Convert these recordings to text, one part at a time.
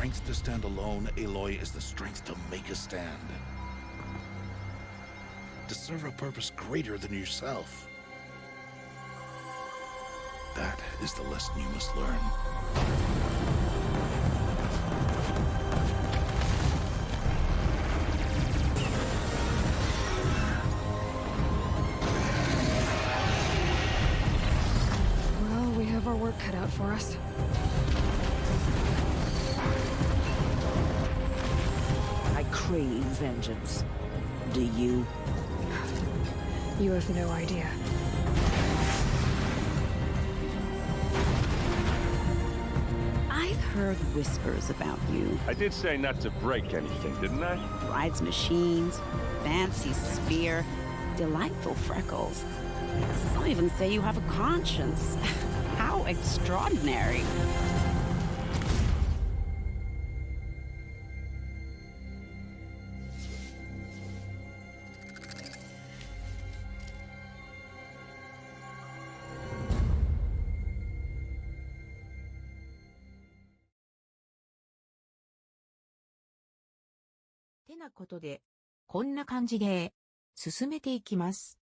strength to stand alone, Aloy is the strength to make a stand. To serve a purpose greater than yourself. That is the lesson you must learn. Well, we have our work cut out for us. I crave vengeance. Do you? You have no idea. I've heard whispers about you. I did say not to break anything, didn't I? Rides machines, fancy spear, delightful freckles. Some even say you have a conscience. How extraordinary. てなことで、こんな感じで進めていきます。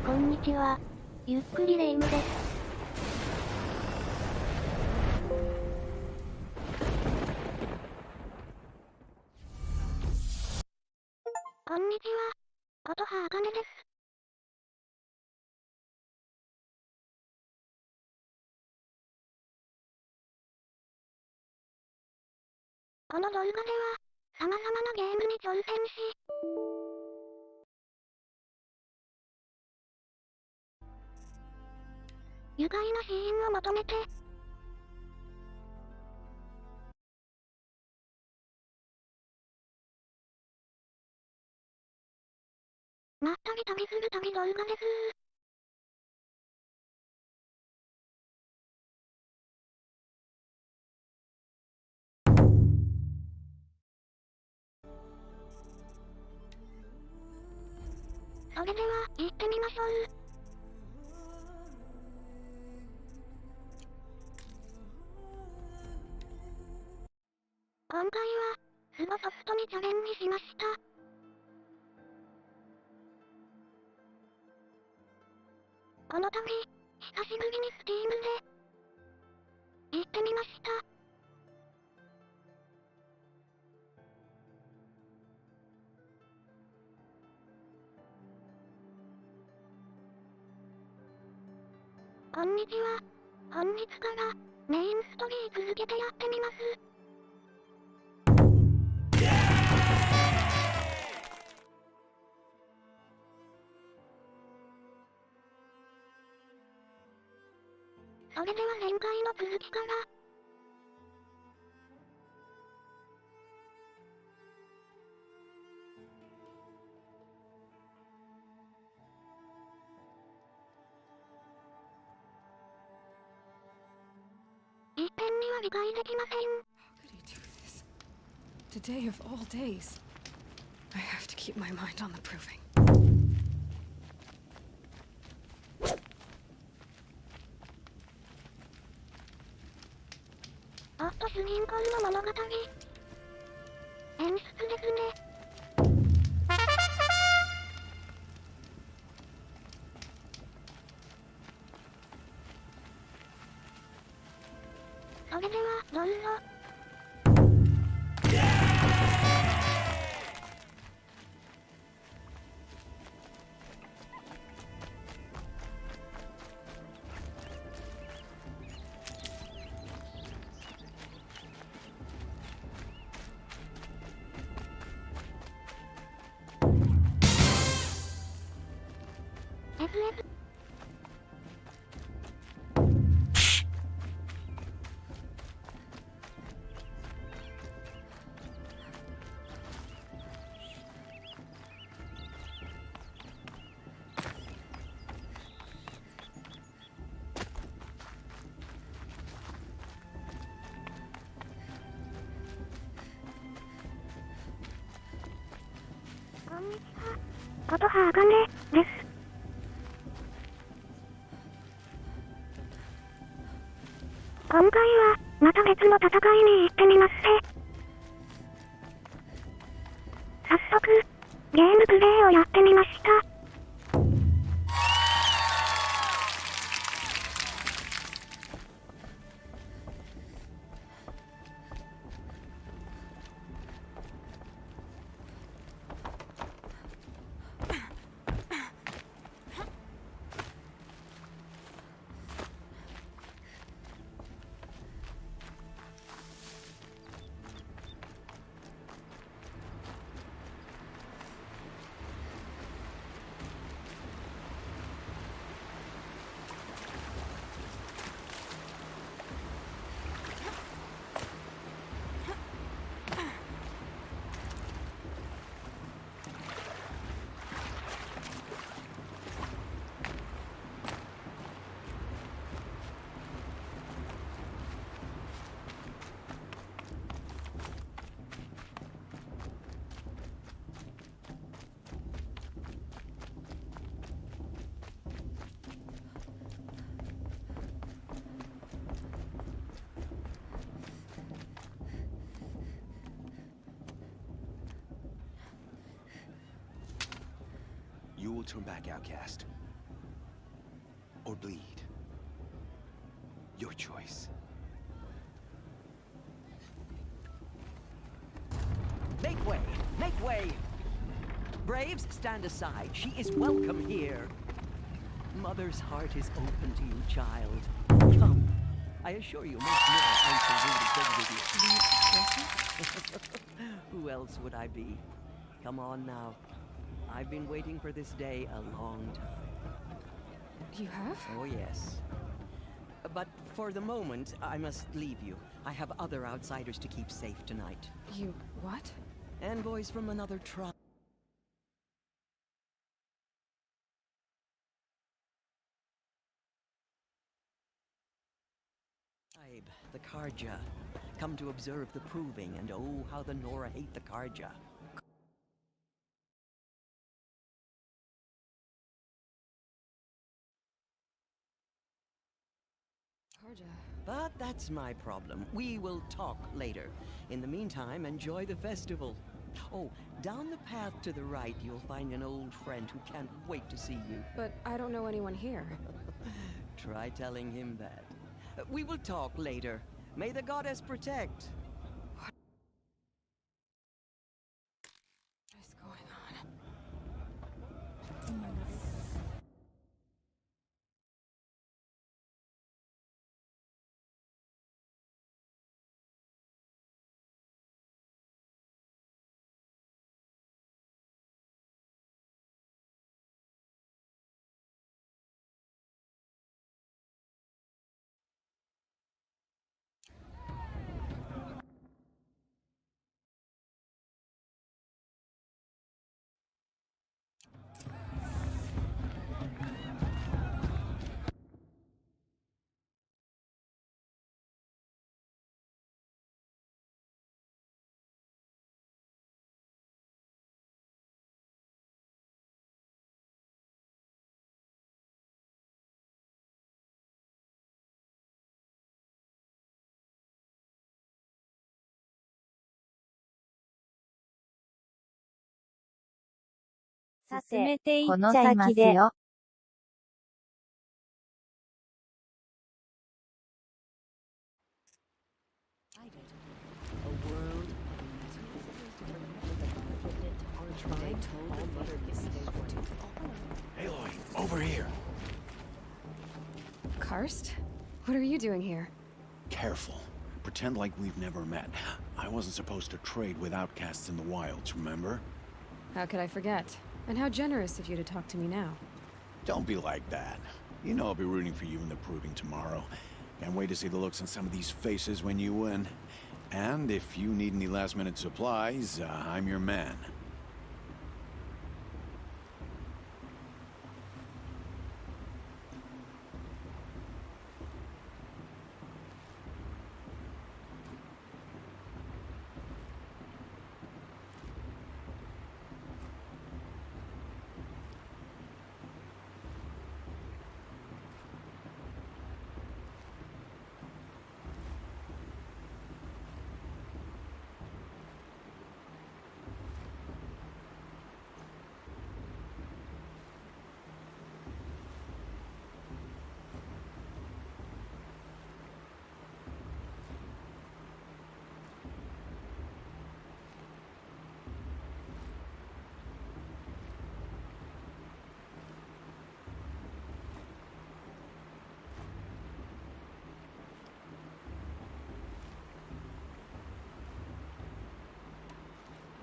こんにちは。ゆっくり霊夢です。こんにちは。琴葉茜です。この動画では、様々なゲームに挑戦し、愉快なシーンをまとめて、まったり旅する旅動画です。それでは、行ってみましょう。今回は、スゴソフトにチャレンジしました。この度、久しぶりにsteamで、行ってみました。こんにちは。本日から、メインストーリー続けてやってみます。それでは前回の続きから。一遍には理解できません。How could he do this? Today of all days. I have to keep my mind on the proving. 主人公の物語。演出ですね。それでは、どうぞ。FFこんにちは。琴葉茜です。今回は、また別の戦いに行ってみますね。早速、ゲームプレイをやってみました。You will turn back outcast. Or bleed. Your choice. Make way! Make way! Braves, stand aside. She is welcome here. Mother's heart is open to you, child. Come. I assure you, most men aren't so rude with you. Who else would I be? Come on now. I've been waiting for this day a long time. You have? Oh, yes. But for the moment, I must leave you. I have other outsiders to keep safe tonight. You what? Envoys from another tribe. The Karja. Come to observe the proving, and oh, how the Nora hate the Karja. Karja. But that's my problem. We will talk later. In the meantime, enjoy the festival. Oh, down the path to the right, you'll find an old friend who can't wait to see you. But I don't know anyone here. Try telling him that. We will talk later. May the goddess protect. What is going on?進めていっちゃいますよ。Aloy, over here. Karst? What are you doing here? Careful. Pretend like we've never met. I wasn't supposed to trade with outcasts in the wilds, remember? How could I forget? And how generous of you to talk to me now. Don't be like that. You know I'll be rooting for you in the proving tomorrow. Can't wait to see the looks on some of these faces when you win. And if you need any last-minute supplies, I'm your man.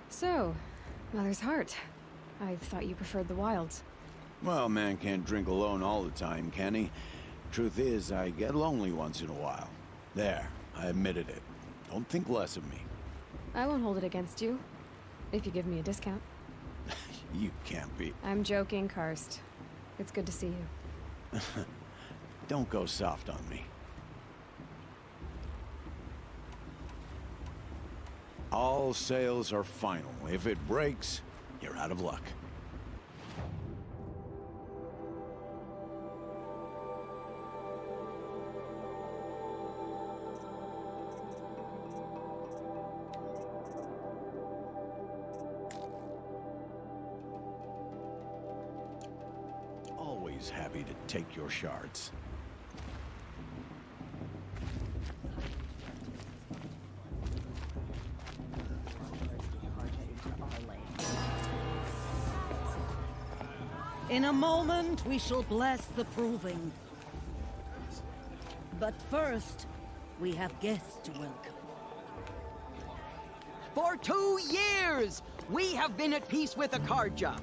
So, Mother's Heart. I thought you preferred the wilds. Well, man can't drink alone all the time, can he? Truth is, I get lonely once in a while. There, I admitted it. Don't think less of me. I won't hold it against you. If you give me a discount. You can't be. I'm joking, Karst. It's good to see you. Don't go soft on me. All sales are final. If it breaks, you're out of luck. is happy to take your shards. In a moment, we shall bless the proving. But first, we have guests to welcome. For 2 years, we have been at peace with Akarja.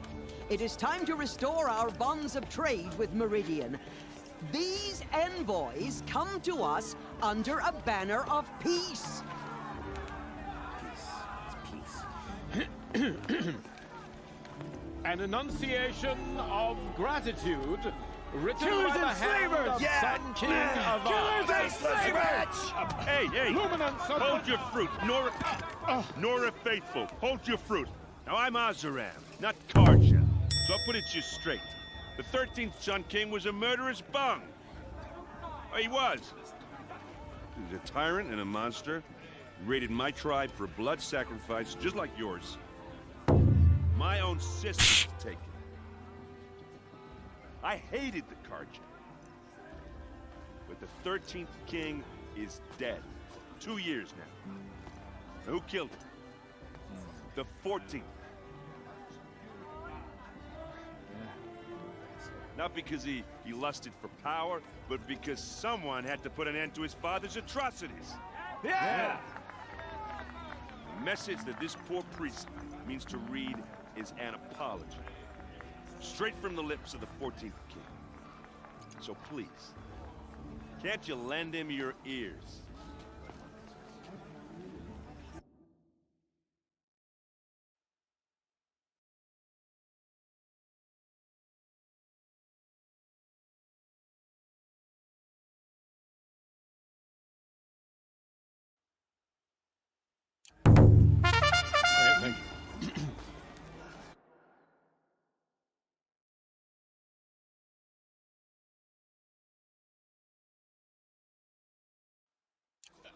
It is time to restore our bonds of trade with Meridian. These envoys come to us under a banner of peace. An enunciation of gratitude written by the hand of Sun King of Hey, hold your fruit. Nora Faithful, hold your fruit. Now I'm Azaram, not Karja. So I'll put it to you straight. The 13th Sun King was a murderous bung. Oh, he was. He was a tyrant and a monster. He raided my tribe for blood sacrifice, just like yours. My own sister was taken. I hated the Karja. But the 13th king is dead. 2 years now. Who killed him? The 14th. Not because he lusted for power, but because someone had to put an end to his father's atrocities. Yeah! The message that this poor priest means to read is an apology. Straight from the lips of the 14th king. So please, can't you lend him your ears? Thank you.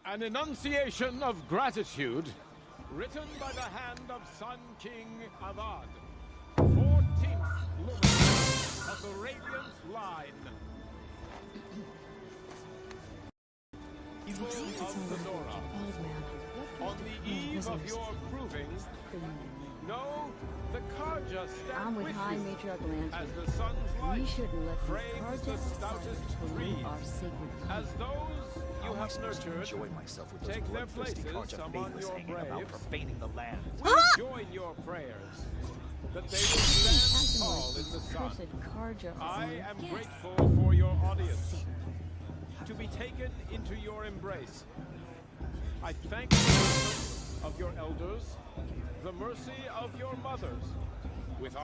An enunciation of gratitude written by the hand of Sun King Avad, 14th luminary of the Radiant Line. Evil of the Nora. On the eve of your proving, know the Karja stand with you as the sun's light frames the stoutest trees, as those you have nurtured take their places among your braves. We join your prayers that they will stand tall in the sun. I am grateful for your audience, to be taken into your embrace. I thank the wisdom of your elders, the mercy of your mothers, with our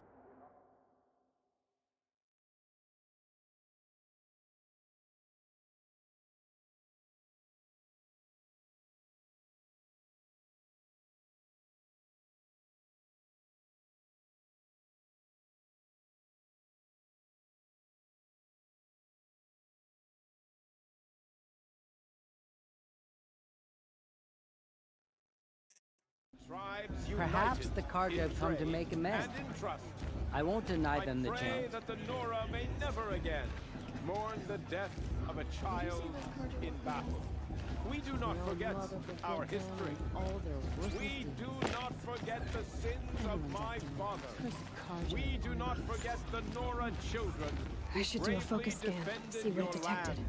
tribes united. Perhaps the Karja have come to make amends. And in trust. I won't deny them the I pray chance. that the Nora may never again mourn the death of a child in battle. We do not forget our history. We do not forget the sins of my father. We do not forget the Nora children. I should do a focus scan, see what it detected.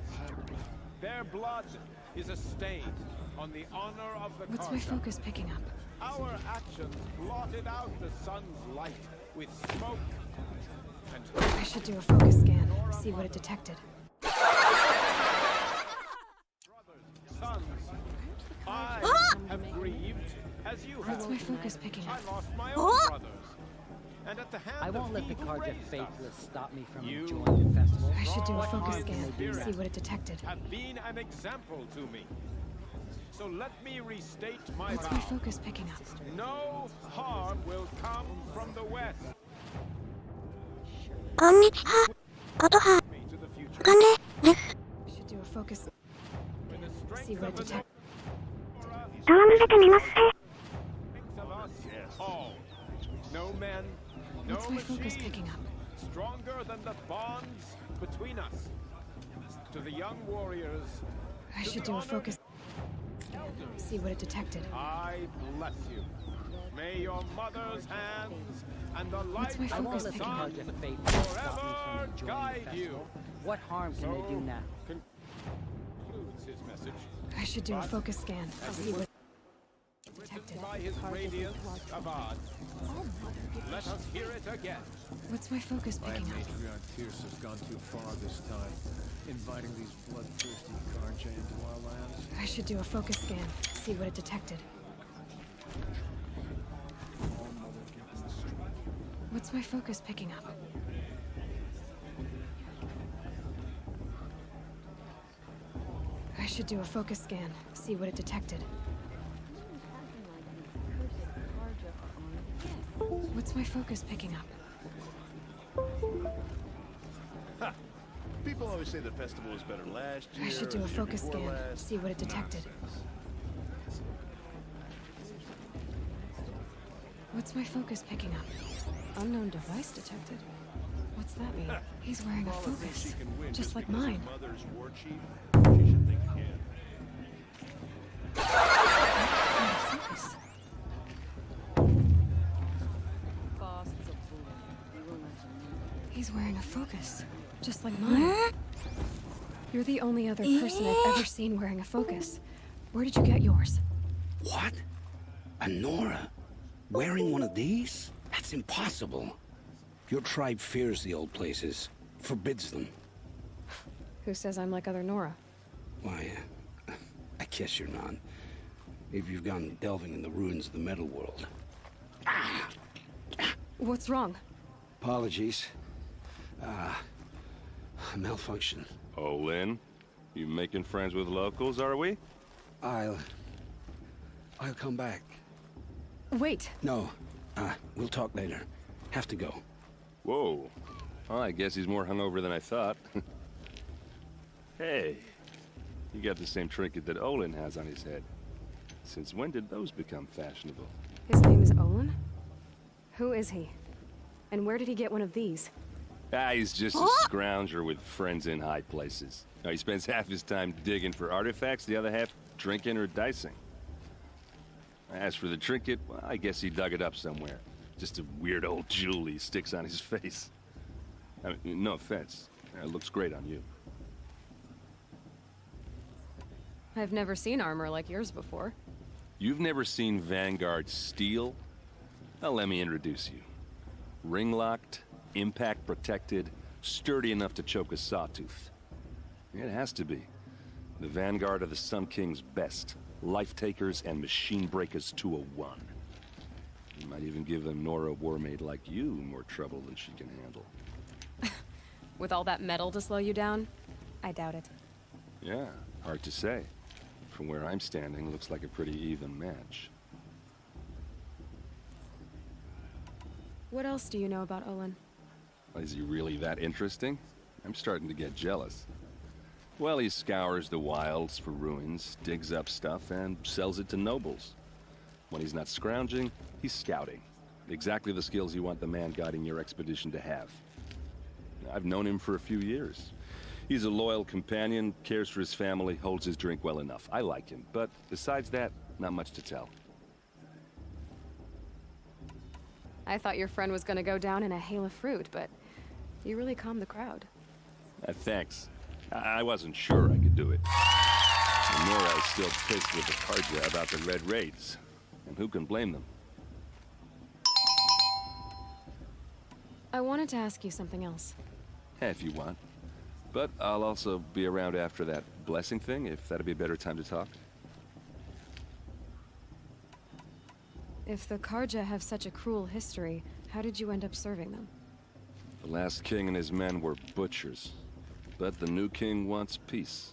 Their blood is a stain on the honor of the What's my Karja. focus picking up? Our actions blotted out the sun's light with smoke and I should do a focus scan, see what it detected. sons. I have grieved as you have. What's my focus picking up? I lost my own brothers. And at the hand I won't of let he the who Karja raised us, faithless stop me from You enjoying the festival. I should do a What focus is scan, spirit? see what it detected. have been an example to me. So let me restate my What's my vow. focus picking up? No harm will come from the west. こんにちは。ことは、 Me to the future. かねです。 I should do a focus, With the strength see what it of the detected. どう見せてみますね。 strength of us all. No men, no What's my focus machines. picking up? stronger than the bonds between us. To the young warriors, I should do a focus. See what it detected. I bless you. May your mother's hands and the light What's my of focus the picking sun up? forever guide you. What harm can they do now? Concludes his message. I should do a focus scan. See what it detected. By his radiance, Abad. Let us hear it again. What's my focus picking up? Matriarch Pierce has gone too far this time, inviting these bloodthirsty Karja into our lands. I should do a focus scan. See what it detected. What's my focus picking up? I should do a focus scan. See what it detected. What's my focus picking up? Ha! People always say the festival was better last year. I should do a focus scan. See what it detected. What's my focus picking up? Unknown device detected. What's that mean? He's wearing a focus, just like mine. Mother's war chief. She should think again. He's wearing a focus, just like mine. You're the only other person I've ever seen wearing a focus. Where did you get yours? What? A Nora? Wearing one of these? That's impossible. Your tribe fears the old places, forbids them. Who says I'm like other Nora? Why, I guess you're not. If you've gone delving in the ruins of the metal world. What's wrong? Apologies. Malfunction. Oh, Lynn? You making friends with locals, are we? I'll come back. Wait. No. We'll talk later. Have to go. Whoa. Well, I guess he's more hungover than I thought. Hey, you got the same trinket that Olin has on his head. Since when did those become fashionable? His name is Olin? Who is he? And where did he get one of these? He's just a scrounger with friends in high places. Now, he spends half his time digging for artifacts, the other half drinking or dicing. As for the trinket, well, I guess he dug it up somewhere. Just a weird old jewel he sticks on his face. I mean, no offense. It looks great on you. I've never seen armor like yours before. You've never seen Vanguard steel? Well, let me introduce you. Ring-locked, impact-protected, sturdy enough to choke a sawtooth. It has to be. The Vanguard of the Sun King's best. Life-takers and machine breakers to a one. You might even give a Nora warmaid like you more trouble than she can handle. With all that metal to slow you down? I doubt it. Yeah, hard to say. From where I'm standing, looks like a pretty even match. What else do you know about Olin? Is he really that interesting? I'm starting to get jealous. Well, he scours the wilds for ruins, digs up stuff, and sells it to nobles. When he's not scrounging, he's scouting. Exactly the skills you want the man guiding your expedition to have. I've known him for a few years. He's a loyal companion, cares for his family, holds his drink well enough. I like him, but besides that, not much to tell. I thought your friend was gonna go down in a hail of fruit, but you really calmed the crowd. Thanks. I wasn't sure I could do it. And Nora is still pissed with the Karja about the Red Raids. And who can blame them? I wanted to ask you something else. If you want. But I'll also be around after that blessing thing, if that'd be a better time to talk. If the Karja have such a cruel history, how did you end up serving them? The last king and his men were butchers. But the new king wants peace.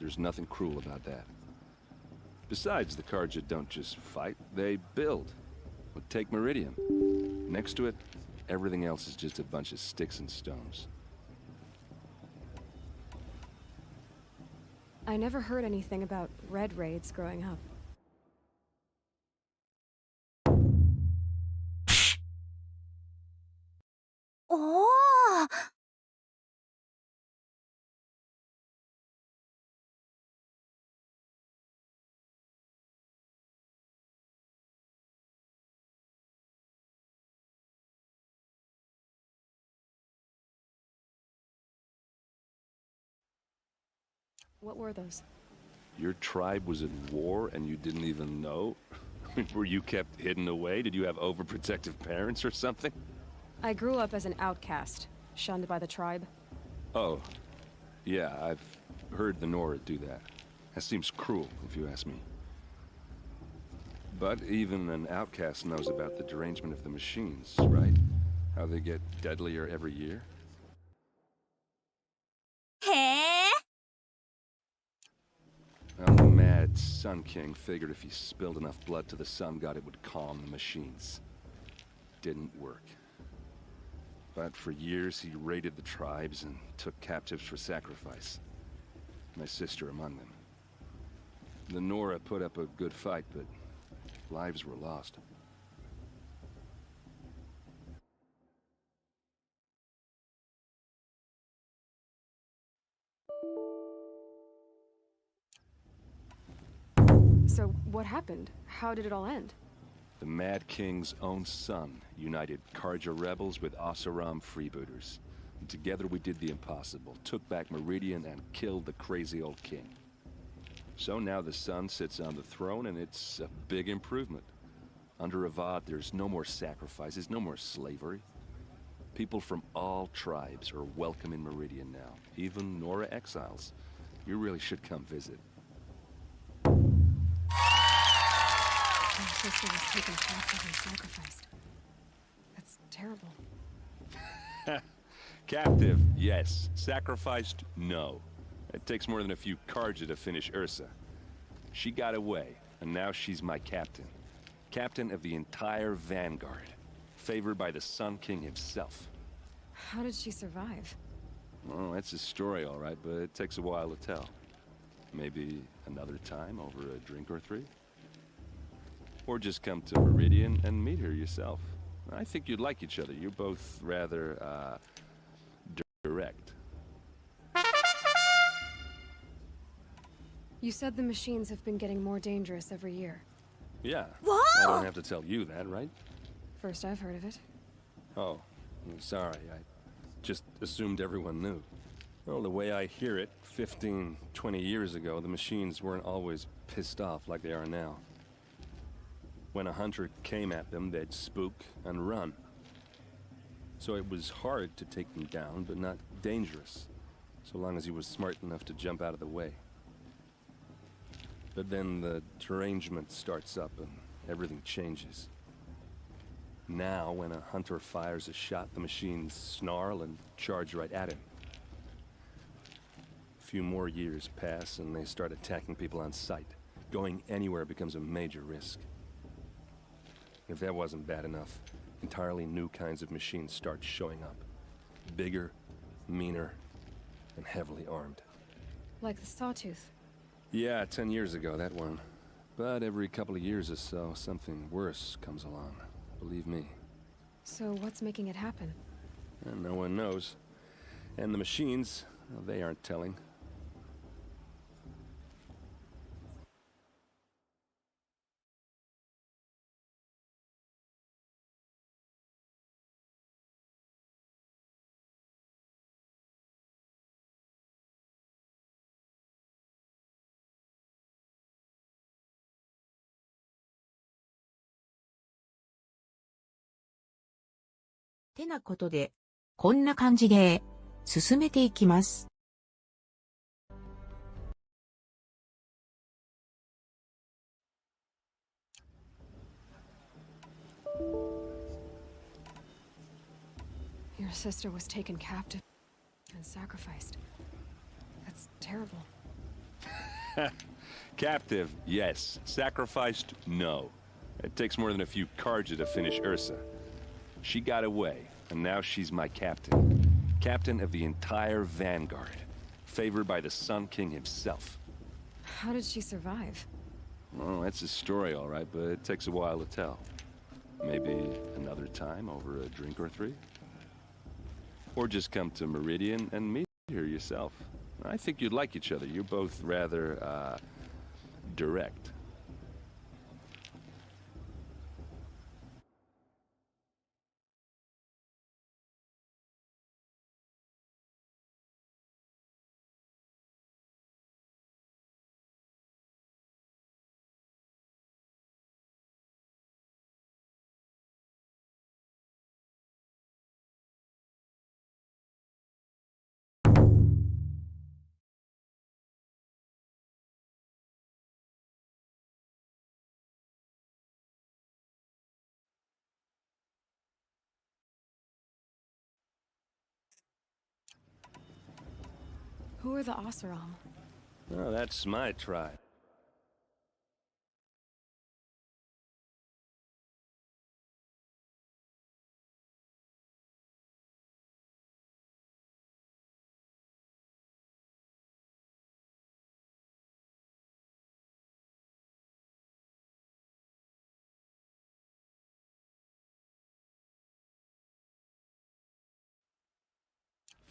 There's nothing cruel about that. Besides, the Karja don't just fight, they build. Well, take Meridian. Next to it, everything else is just a bunch of sticks and stones. I never heard anything about Red Raids growing up. Oh! What were those? Your tribe was in war and you didn't even know? Were you kept hidden away? Did you have overprotective parents or something? I grew up as an outcast, shunned by the tribe. Oh, yeah, I've heard the Nora do that. That seems cruel, if you ask me. But even an outcast knows about the derangement of the machines, right? How they get deadlier every year? Well, the mad Sun King figured if he spilled enough blood to the Sun God, it would calm the machines. Didn't work. But for years, he raided the tribes and took captives for sacrifice. My sister among them. The Nora put up a good fight, but lives were lost. So, what happened? How did it all end? The Mad King's own son united Karja rebels with Oseram freebooters. And together we did the impossible, took back Meridian and killed the crazy old king. So now the son sits on the throne and it's a big improvement. Under Avad, there's no more sacrifices, no more slavery. People from all tribes are welcome in Meridian now, even Nora exiles. You really should come visit. My sister was taken captive and sacrificed. That's terrible. Captive, yes. Sacrificed, no. It takes more than a few Karja to finish Ursa. She got away, and now she's my captain. Captain of the entire Vanguard. Favored by the Sun King himself. How did she survive? Well, that's a story, all right, but it takes a while to tell. Maybe another time over a drink or three? Or just come to Meridian and meet her yourself. I think you'd like each other. You're both rather, direct. You said the machines have been getting more dangerous every year. Yeah. Whoa! I don't have to tell you that, right? First I've heard of it. Oh, I'm sorry. I just assumed everyone knew. Well, the way I hear it, 15, 20 years ago, the machines weren't always pissed off like they are now. When a hunter came at them, they'd spook and run. So it was hard to take them down, but not dangerous, so long as he was smart enough to jump out of the way. But then the derangement starts up and everything changes. Now, when a hunter fires a shot, the machines snarl and charge right at him. A few more years pass and they start attacking people on sight. Going anywhere becomes a major risk. If that wasn't bad enough, entirely new kinds of machines start showing up. Bigger, meaner, and heavily armed. Like the Sawtooth. Yeah, 10 years ago, that one. But every couple of years or so, something worse comes along. Believe me. So what's making it happen? And no one knows. And the machines, well, they aren't telling.てなことで、こんな感じで進めていきます。Your sister was taken captive and sacrificed. That's terrible. Captive, yes. Sacrificed, no. It takes more than a few Karja to finish Ursa. She got away, and now she's my captain. Captain of the entire Vanguard. Favored by the Sun King himself. How did she survive? Well, that's a story, all right, but it takes a while to tell. Maybe another time over a drink or three? Or just come to Meridian and meet her yourself. I think you'd like each other. You're both rather, direct. Who are the Oseram? Oh, that's my tribe.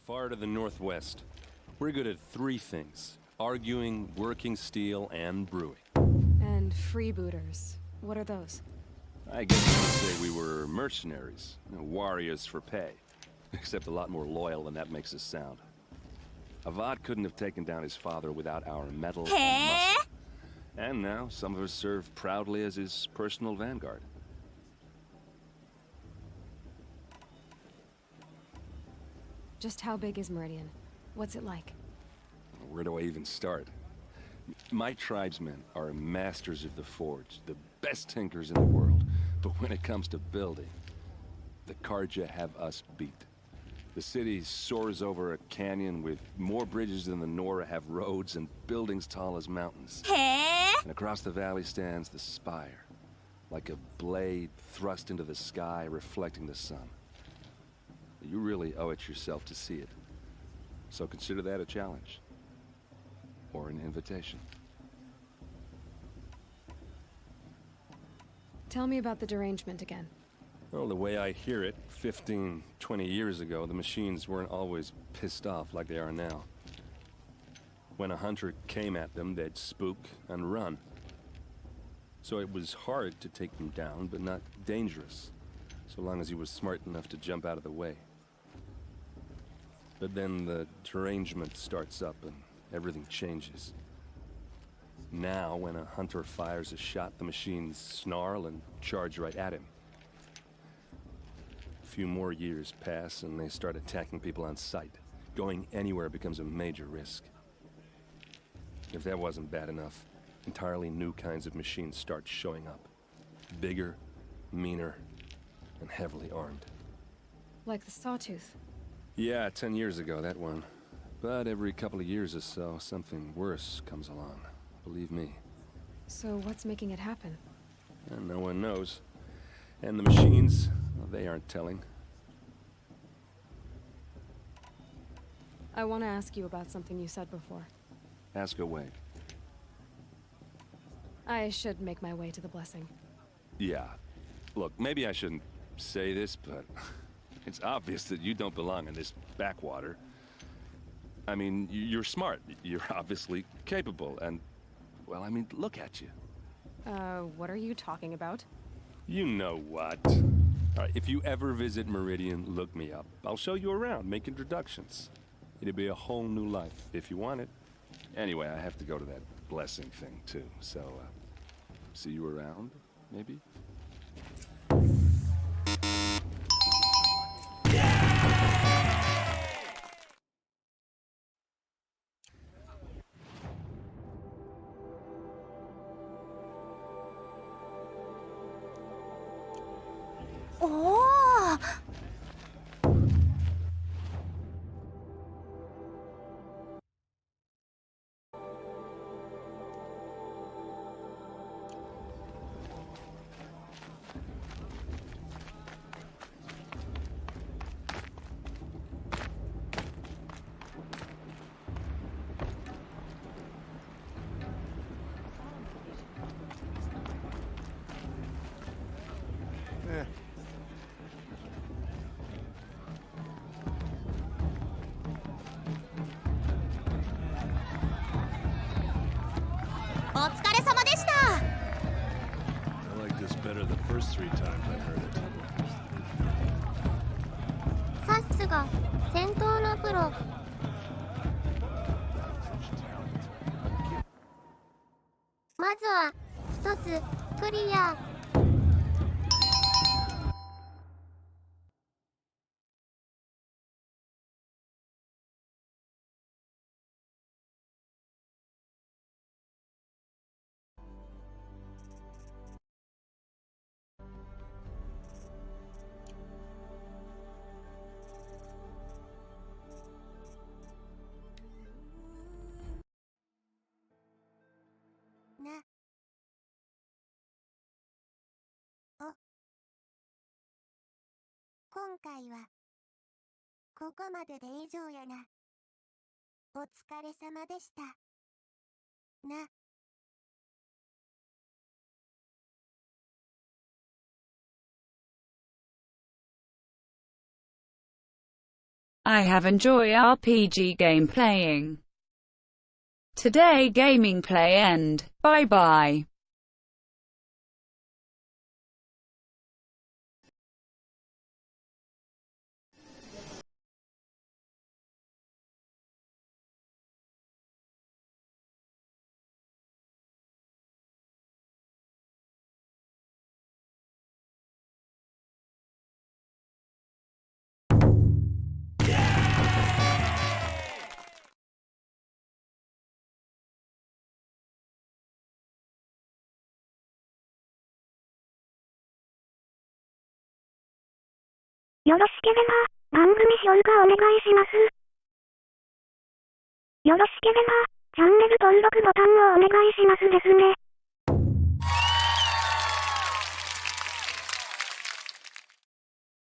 Far to the northwest. We're good at three things: arguing, working steel, and brewing. And freebooters. What are those? I guess you could say we were mercenaries, warriors for pay. Except a lot more loyal than that makes us sound. Avad couldn't have taken down his father without our metal and muscle. And now some of us serve proudly as his personal vanguard. Just how big is Meridian? What's it like? Where do I even start? My tribesmen are masters of the forge, the best tinkers in the world. But when it comes to building, the Karja have us beat. The city soars over a canyon with more bridges than the Nora have roads and buildings tall as mountains. And across the valley stands the spire, like a blade thrust into the sky reflecting the sun. You really owe it yourself to see it. So consider that a challenge. Or an invitation. Tell me about the derangement again. Well, the way I hear it, 15, 20 years ago, the machines weren't always pissed off like they are now. When a hunter came at them, they'd spook and run. So it was hard to take them down, but not dangerous, so long as he was smart enough to jump out of the way. But then the derangement starts up and everything changes. Now, when a hunter fires a shot, the machines snarl and charge right at him. A few more years pass and they start attacking people on sight. Going anywhere becomes a major risk. If that wasn't bad enough, entirely new kinds of machines start showing up. Bigger, meaner, and heavily armed. Like the Sawtooth. Yeah, 10 years ago, that one. But every couple of years or so, something worse comes along. Believe me. So what's making it happen? And no one knows. And the machines, well, they aren't telling. I want to ask you about something you said before. Ask away. I should make my way to the blessing. Yeah. Look, maybe I shouldn't say this, but it's obvious that you don't belong in this backwater. I mean, you're smart. You're obviously capable, and, well, I mean, look at you. What are you talking about? You know what. All right, if you ever visit Meridian, look me up. I'll show you around, make introductions. It'll be a whole new life, if you want it. Anyway, I have to go to that blessing thing, too, so, see you around, maybe? I like this better the first 3 times I heard it. さすが戦闘のプロ。まずは1つクリア。回はここまでで以上やな。お疲れ様でした。な。I have enjoyed RPG game playing. Today gaming play end. Bye bye.よろしければ、番組評価お願いします。よろしければ、チャンネル登録ボタンをお願いしますですね。